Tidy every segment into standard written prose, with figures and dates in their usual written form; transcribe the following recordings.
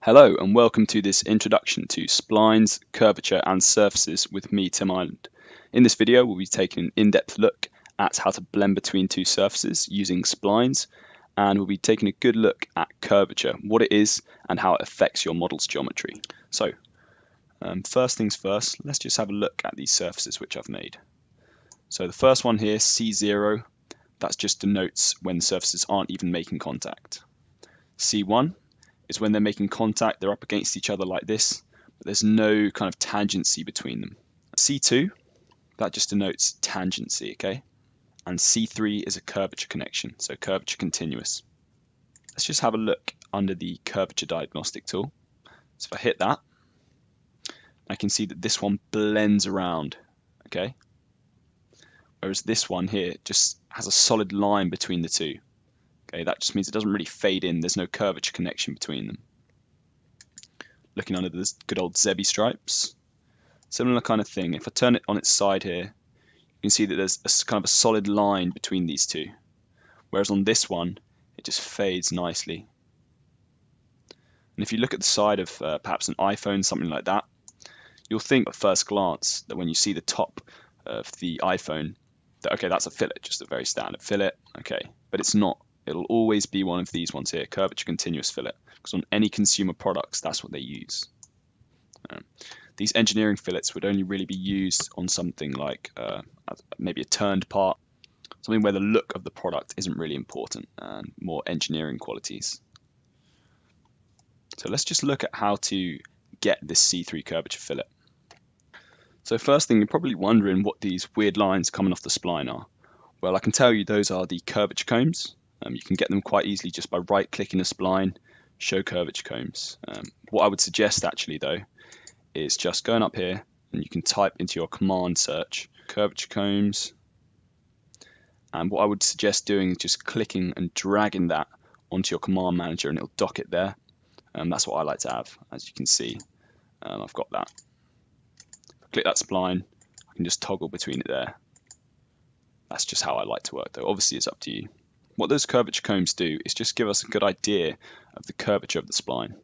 Hello and welcome to this introduction to splines, curvature and surfaces with me, Tim Ireland. In this video we'll be taking an in-depth look at how to blend between two surfaces using splines, and we'll be taking a good look at curvature, what it is and how it affects your model's geometry. So first things first, let's just have a look at these surfaces which I've made. So the first one here, C0, that just denotes when surfaces aren't even making contact. C1 is when they're making contact, they're up against each other like this, but there's no kind of tangency between them. C2, that just denotes tangency, okay? And C3 is a curvature connection, so curvature continuous. Let's just have a look under the curvature diagnostic tool. So if I hit that, I can see that this one blends around, okay? Whereas this one here just has a solid line between the two. Okay, that just means it doesn't really fade in. There's no curvature connection between them. Looking under the good old Zebi stripes, similar kind of thing. If I turn it on its side here, you can see that there's a kind of a solid line between these two. Whereas on this one, it just fades nicely. And if you look at the side of perhaps an iPhone, something like that, you'll think at first glance that when you see the top of the iPhone, that okay, that's a fillet, just a very standard fillet, okay, but it's not. It'll always be one of these ones here, curvature continuous fillet, because on any consumer products, that's what they use. These engineering fillets would only really be used on something like maybe a turned part, something where the look of the product isn't really important and more engineering qualities. So let's just look at how to get this C3 curvature fillet. So first thing, you're probably wondering what these weird lines coming off the spline are. Well, I can tell you those are the curvature combs. You can get them quite easily just by right-clicking a spline, show curvature combs. What I would suggest actually though is just going up here and you can type into your command search curvature combs, and what I would suggest doing is just clicking and dragging that onto your command manager and it'll dock it there. That's what I like to have. As you can see, I've got that. Click that spline, I can just toggle between it there. That's just how I like to work though. Obviously it's up to you. What those curvature combs do is just give us a good idea of the curvature of the spline.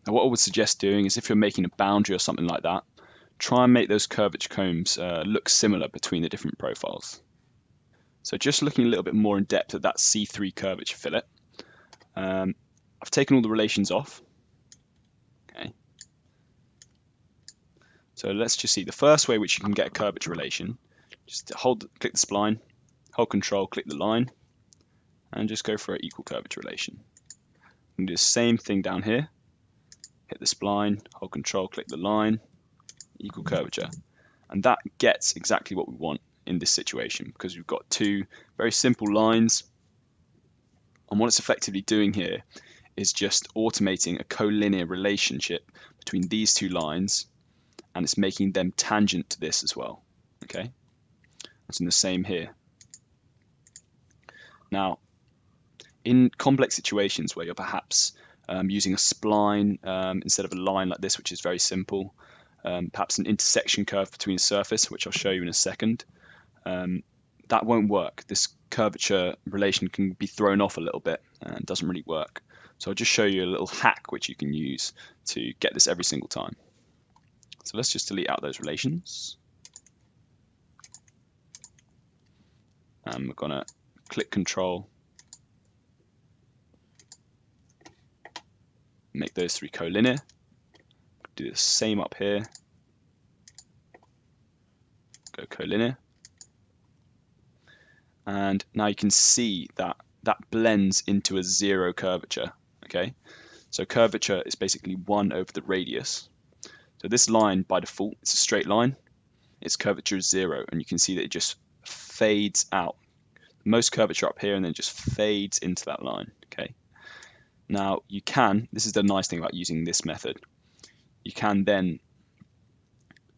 Now what I would suggest doing is if you're making a boundary or something like that, try and make those curvature combs look similar between the different profiles. So just looking a little bit more in depth at that C3 curvature fillet, I've taken all the relations off. Okay. So let's just see the first way which you can get a curvature relation. Just click the spline, hold control, click the line, and just go for an equal curvature relation. And do the same thing down here. Hit the spline, hold control, click the line, equal curvature. And that gets exactly what we want in this situation because we've got two very simple lines. And what it's effectively doing here is just automating a collinear relationship between these two lines, and it's making them tangent to this as well. Okay, it's in the same here. Now, in complex situations where you're perhaps using a spline instead of a line like this, which is very simple, perhaps an intersection curve between a surface, which I'll show you in a second, that won't work. This curvature relation can be thrown off a little bit and doesn't really work. So I'll just show you a little hack which you can use to get this every single time. So let's just delete out those relations. And we're gonna click Control, make those three collinear. Do the same up here. Go collinear. And now you can see that that blends into a zero curvature. Okay, so curvature is basically 1 over the radius. So this line by default, it's a straight line. Its curvature is 0, and you can see that it just fades out. Most curvature up here and then just fades into that line. Okay. Now you can, this is the nice thing about using this method, you can then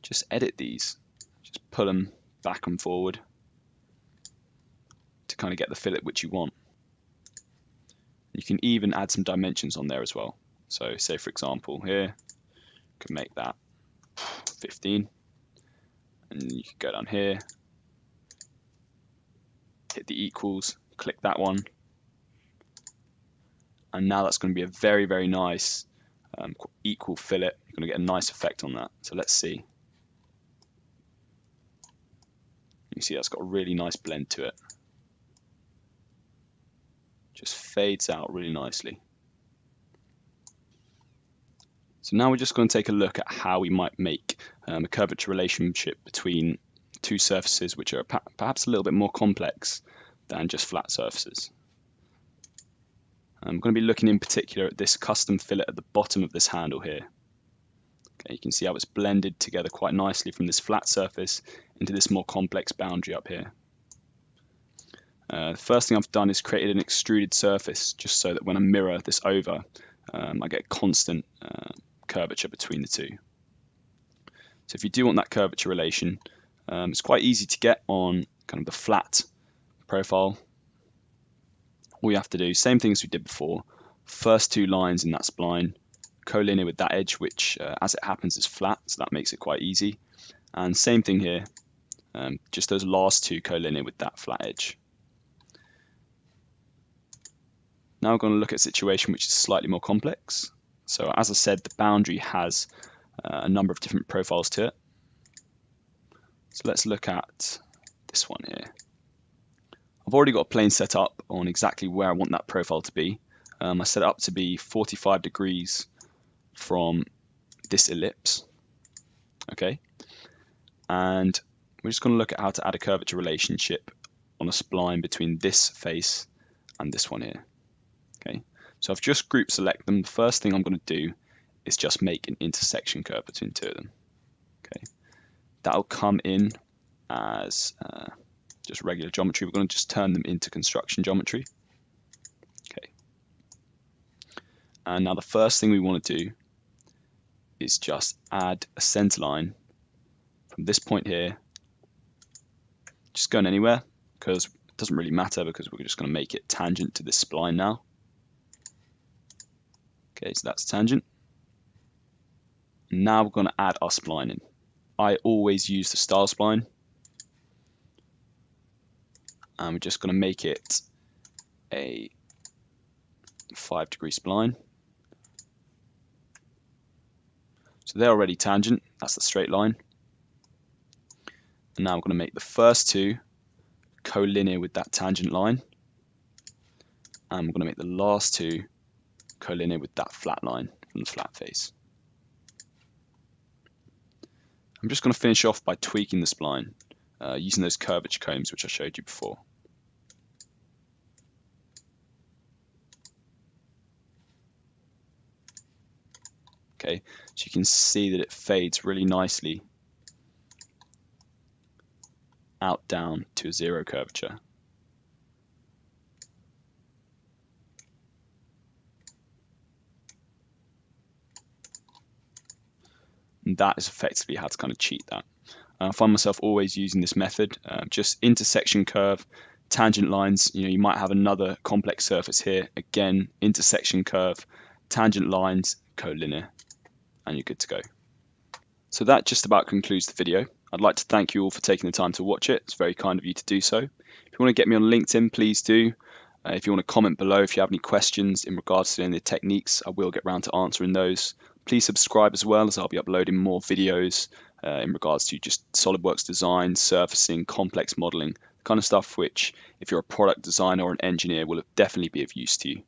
just edit these, just pull them back and forward to kind of get the fillet which you want. You can even add some dimensions on there as well. So say for example here, you can make that 15, and you can go down here, hit the equals, click that one, and now that's going to be a very, very nice equal fillet, you're going to get a nice effect on that. So let's see. You see that's got a really nice blend to it. Just fades out really nicely. So now we're just going to take a look at how we might make a curvature relationship between two surfaces which are perhaps a little bit more complex than just flat surfaces. I'm going to be looking in particular at this custom fillet at the bottom of this handle here. Okay, you can see how it's blended together quite nicely from this flat surface into this more complex boundary up here. The first thing I've done is created an extruded surface just so that when I mirror this over, I get constant curvature between the two. So if you do want that curvature relation, it's quite easy to get on kind of the flat profile. All you have to do, same thing as we did before, first two lines in that spline, collinear with that edge, which as it happens is flat, so that makes it quite easy. And same thing here, just those last two collinear with that flat edge. Now we're going to look at a situation which is slightly more complex. So as I said, the boundary has a number of different profiles to it. So let's look at this one here. I've already got a plane set up on exactly where I want that profile to be. I set it up to be 45 degrees from this ellipse. Okay, and we're just going to look at how to add a curvature relationship on a spline between this face and this one here. Okay, so I've just group select them. The first thing I'm going to do is just make an intersection curve between two of them. Okay, that'll come in as just regular geometry. We're going to just turn them into construction geometry. Okay, and now the first thing we want to do is just add a center line from this point here, just going anywhere because it doesn't really matter because we're just going to make it tangent to this spline now. Okay, so that's tangent. Now we're going to add our spline in. I always use the style spline, and we're just going to make it a 5-degree spline. So they're already tangent, that's the straight line. And now we're going to make the first two collinear with that tangent line, and we're going to make the last two collinear with that flat line from the flat face. I'm just going to finish off by tweaking the spline using those curvature combs which I showed you before. Okay, so you can see that it fades really nicely out down to a zero curvature. And that is effectively how to kind of cheat that. I find myself always using this method, just intersection curve, tangent lines. You might have another complex surface here. Again, intersection curve, tangent lines, collinear, and you're good to go. So that just about concludes the video. I'd like to thank you all for taking the time to watch it. It's very kind of you to do so. If you want to get me on LinkedIn, please do. If you want to comment below if you have any questions in regards to any of the techniques, I will get round to answering those. Please subscribe as well, as I'll be uploading more videos in regards to just SolidWorks design, surfacing, complex modeling, the kind of stuff which, if you're a product designer or an engineer, will definitely be of use to you.